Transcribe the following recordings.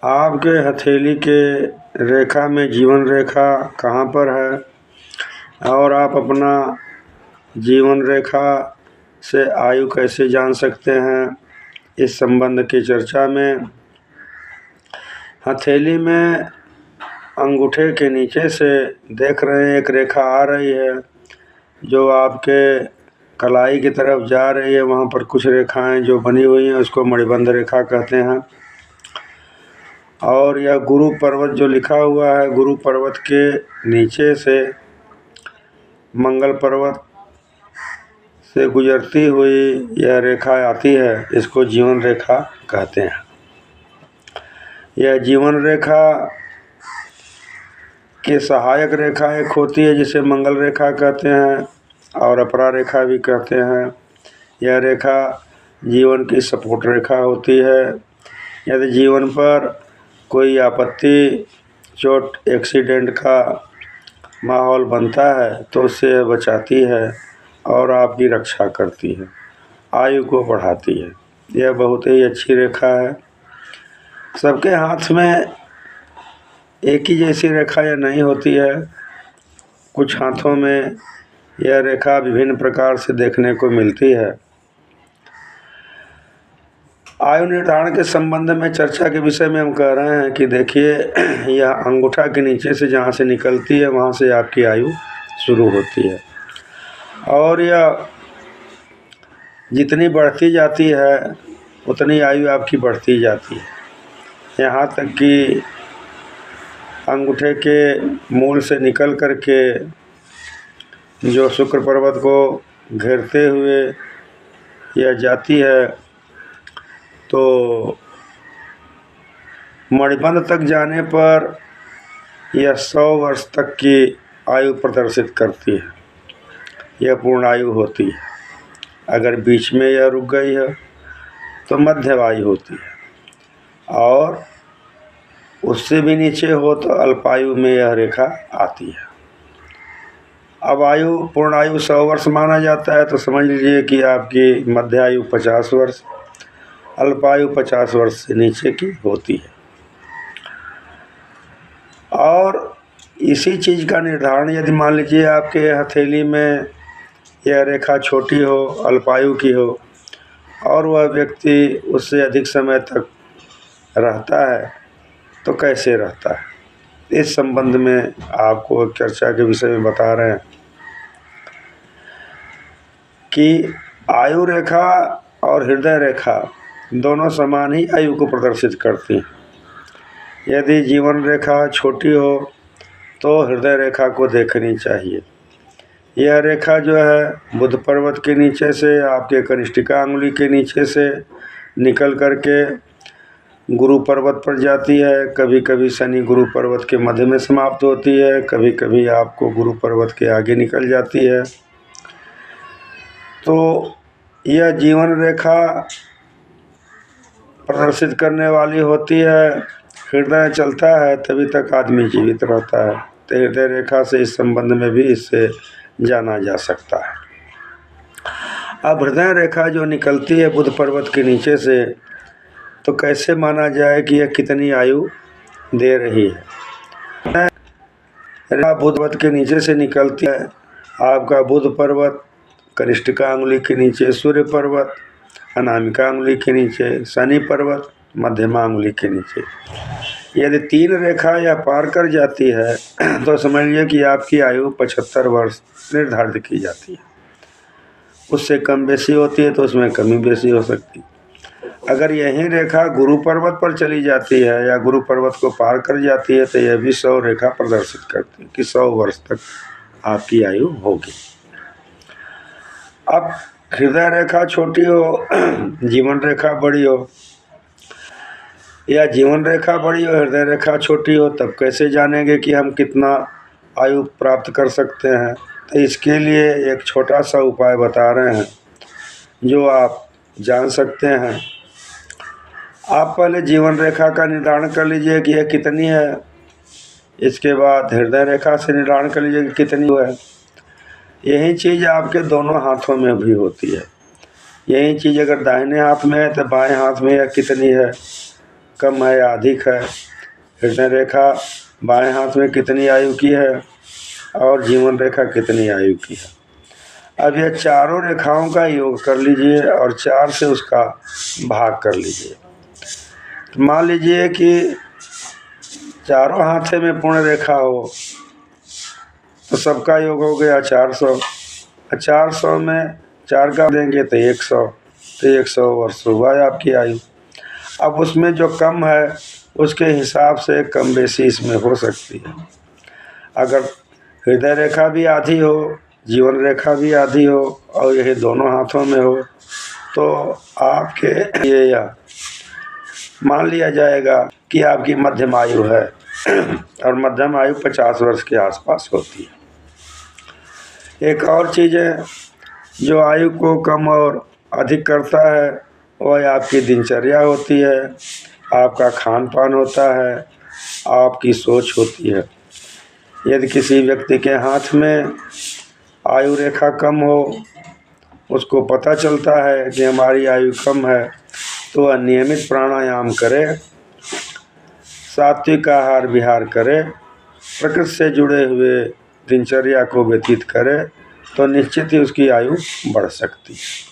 आपके हथेली के रेखा में जीवन रेखा कहाँ पर है और आप अपना जीवन रेखा से आयु कैसे जान सकते हैं, इस संबंध की चर्चा में हथेली में अंगूठे के नीचे से देख रहे हैं एक रेखा आ रही है जो आपके कलाई की तरफ जा रही है। वहाँ पर कुछ रेखाएं जो बनी हुई हैं उसको मणिबंध रेखा कहते हैं। और यह गुरु पर्वत जो लिखा हुआ है, गुरु पर्वत के नीचे से मंगल पर्वत से गुजरती हुई यह रेखा आती है, इसको जीवन रेखा कहते हैं। यह जीवन रेखा की सहायक रेखा एक होती है जिसे मंगल रेखा कहते हैं और अपरा रेखा भी कहते हैं। यह रेखा जीवन की सपोर्ट रेखा होती है। यदि जीवन पर कोई आपत्ति, चोट, एक्सीडेंट का माहौल बनता है तो उससे यह बचाती है और आपकी रक्षा करती है, आयु को बढ़ाती है। यह बहुत ही अच्छी रेखा है। सबके हाथ में एक ही जैसी रेखा यह नहीं होती है। कुछ हाथों में यह रेखा विभिन्न प्रकार से देखने को मिलती है। आयु निर्धारण के संबंध में चर्चा के विषय में हम कह रहे हैं कि देखिए, यह अंगूठा के नीचे से जहाँ से निकलती है वहाँ से आपकी आयु शुरू होती है और यह जितनी बढ़ती जाती है उतनी आयु आपकी बढ़ती जाती है, यहाँ तक कि अंगूठे के मूल से निकल करके जो शुक्र पर्वत को घेरते हुए यह जाती है तो मणिबंध तक जाने पर यह 100 वर्ष तक की आयु प्रदर्शित करती है। यह पूर्ण आयु होती है। अगर बीच में यह रुक गई है तो मध्य आयु होती है और उससे भी नीचे हो तो अल्पायु में यह रेखा आती है। अब आयु, पूर्ण आयु 100 वर्ष माना जाता है तो समझ लीजिए कि आपकी मध्य आयु 50 वर्ष, अल्पायु 50 वर्ष से नीचे की होती है। और इसी चीज़ का निर्धारण यदि मान लीजिए आपके हथेली में यह रेखा छोटी हो, अल्पायु की हो और वह व्यक्ति उससे अधिक समय तक रहता है तो कैसे रहता है, इस संबंध में आपको चर्चा के विषय में बता रहे हैं कि आयु रेखा और हृदय रेखा दोनों समान ही आयु को प्रदर्शित करती हैं। यदि जीवन रेखा छोटी हो तो हृदय रेखा को देखनी चाहिए। यह रेखा जो है बुध पर्वत के नीचे से, आपके कनिष्ठिका अंगुली के नीचे से निकल करके गुरु पर्वत पर जाती है। कभी कभी शनि गुरु पर्वत के मध्य में समाप्त होती है, कभी कभी आपको गुरु पर्वत के आगे निकल जाती है। तो यह जीवन रेखा प्रदर्शित करने वाली होती है। हृदय चलता है तभी तक आदमी जीवित रहता है, तो हृदय रेखा से इस संबंध में भी इससे जाना जा सकता है। अब हृदय रेखा जो निकलती है बुध पर्वत के नीचे से, तो कैसे माना जाए कि यह कितनी आयु दे रही है। बुध पर्वत के नीचे से निकलती है आपका बुध पर्वत, कनिष्ठिका अंगुली के नीचे सूर्य पर्वत, अनामिका अंगुली के नीचे शनि पर्वत, मध्यमा अंगुली के नीचे। यदि 3 रेखा यह पार कर जाती है तो समझ लीजिए कि आपकी आयु 75 वर्ष निर्धारित की जाती है। उससे कम बेसी होती है तो उसमें कमी बेसी हो सकती है। अगर यही रेखा गुरु पर्वत पर चली जाती है या गुरु पर्वत को पार कर जाती है तो यह भी 100 रेखा प्रदर्शित करती है कि 100 वर्ष तक आपकी आयु होगी। अब हृदय रेखा छोटी हो, जीवन रेखा बड़ी हो, या जीवन रेखा बड़ी हो हृदय रेखा छोटी हो, तब कैसे जानेंगे कि हम कितना आयु प्राप्त कर सकते हैं। तो इसके लिए एक छोटा सा उपाय बता रहे हैं जो आप जान सकते हैं। आप पहले जीवन रेखा का निर्धारण कर लीजिए कि यह कितनी है, इसके बाद हृदय रेखा से निर्धारण कर लीजिए कि कितनी है। यही चीज़ आपके दोनों हाथों में भी होती है। यही चीज़ अगर दाहिने हाथ में है तो बाएं हाथ में यह कितनी है, कम है या अधिक है, हृदय रेखा बाएं हाथ में कितनी आयु की है और जीवन रेखा कितनी आयु की है। अब यह चारों रेखाओं का योग कर लीजिए और 4 से उसका भाग कर लीजिए। तो मान लीजिए कि चारों हाथे में पूर्ण रेखा हो तो सबका योग हो गया 400। 400 में 4 का देंगे तो 100, तो 100 वर्ष हुआ है आपकी आयु। अब उसमें जो कम है उसके हिसाब से कम बेसी इसमें हो सकती है। अगर हृदय रेखा भी आधी हो, जीवन रेखा भी आधी हो और यही दोनों हाथों में हो तो आपके ये या मान लिया जाएगा कि आपकी मध्यम आयु है और मध्यम आयु 50 वर्ष के आसपास होती है। एक और चीज़ है जो आयु को कम और अधिक करता है वह आपकी दिनचर्या होती है, आपका खान पान होता है, आपकी सोच होती है। यदि किसी व्यक्ति के हाथ में आयु रेखा कम हो, उसको पता चलता है कि हमारी आयु कम है तो वह नियमित प्राणायाम करे, सात्विक आहार विहार करे, प्रकृति से जुड़े हुए दिनचर्या को व्यतीत करे तो निश्चित ही उसकी आयु बढ़ सकती है।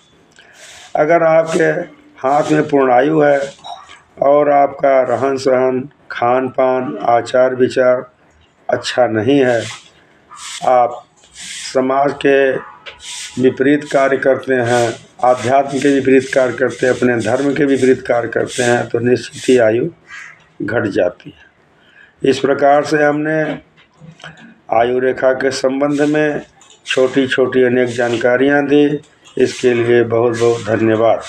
अगर आपके हाथ में पूर्ण आयु है और आपका रहन सहन, खान पान, आचार विचार अच्छा नहीं है, आप समाज के विपरीत कार्य करते हैं, आध्यात्म के विपरीत कार्य करते हैं, अपने धर्म के विपरीत कार्य करते हैं तो निश्चित ही आयु घट जाती है। इस प्रकार से हमने आयु रेखा के संबंध में छोटी छोटी अनेक जानकारियाँ दी। इसके लिए बहुत बहुत धन्यवाद।